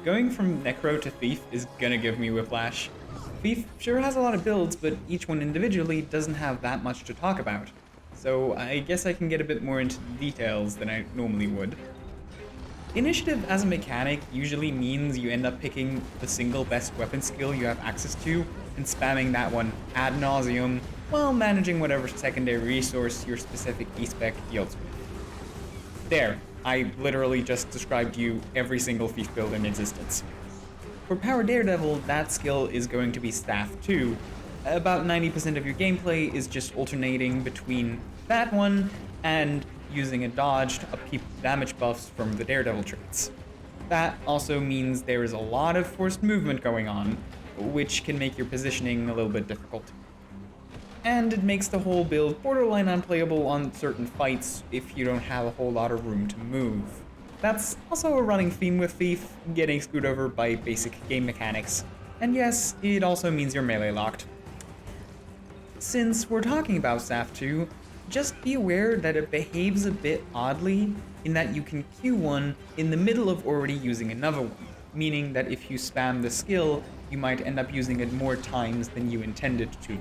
Going from Necro to Thief is gonna give me whiplash. Thief sure has a lot of builds, but each one individually doesn't have that much to talk about. So I guess I can get a bit more into the details than I normally would. Initiative as a mechanic usually means you end up picking the single best weapon skill you have access to and spamming that one ad nauseum while managing whatever secondary resource your specific e-spec deals with. There, I literally just described you every single thief build in existence. For Power Daredevil, that skill is going to be Staff 2. About 90% of your gameplay is just alternating between that one and using a dodge to upkeep damage buffs from the Daredevil traits. That also means there is a lot of forced movement going on, which can make your positioning a little bit difficult. And it makes the whole build borderline unplayable on certain fights if you don't have a whole lot of room to move. That's also a running theme with Thief, getting screwed over by basic game mechanics. And yes, it also means you're melee locked. Since we're talking about Staff 2, just be aware that it behaves a bit oddly in that you can Q1 in the middle of already using another one, meaning that if you spam the skill, you might end up using it more times than you intended to.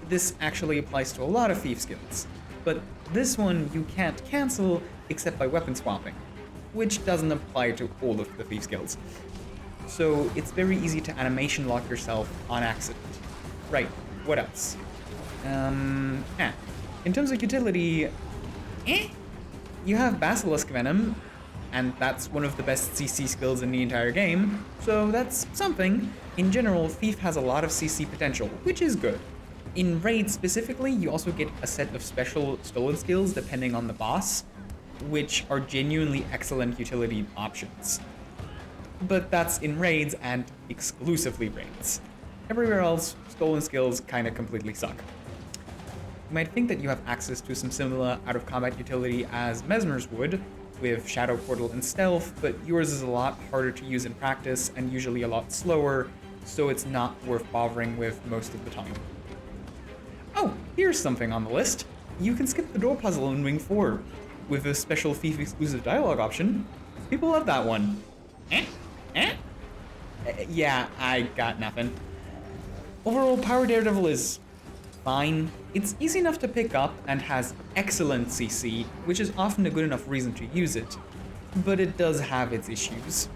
This actually applies to a lot of Thief skills, but this one you can't cancel except by weapon swapping, which doesn't apply to all of the Thief skills. So it's very easy to animation lock yourself on accident. Right, what else? In terms of utility, you have Basilisk Venom, and that's one of the best CC skills in the entire game, so that's something. In general, Thief has a lot of CC potential, which is good. In Raid specifically, you also get a set of special stolen skills depending on the boss, which are genuinely excellent utility options. But that's in Raids and exclusively Raids. Everywhere else, stolen skills kinda completely suck. You might think that you have access to some similar out-of-combat utility as Mesmer's would, with Shadow Portal and Stealth, but yours is a lot harder to use in practice and usually a lot slower, so it's not worth bothering with most of the time. Oh, here's something on the list. You can skip the door puzzle in Wing 4, with a special Thief-exclusive dialogue option. People love that one. Yeah, I got nothing. Overall, Power Daredevil is fine. It's easy enough to pick up and has excellent CC, which is often a good enough reason to use it, but it does have its issues.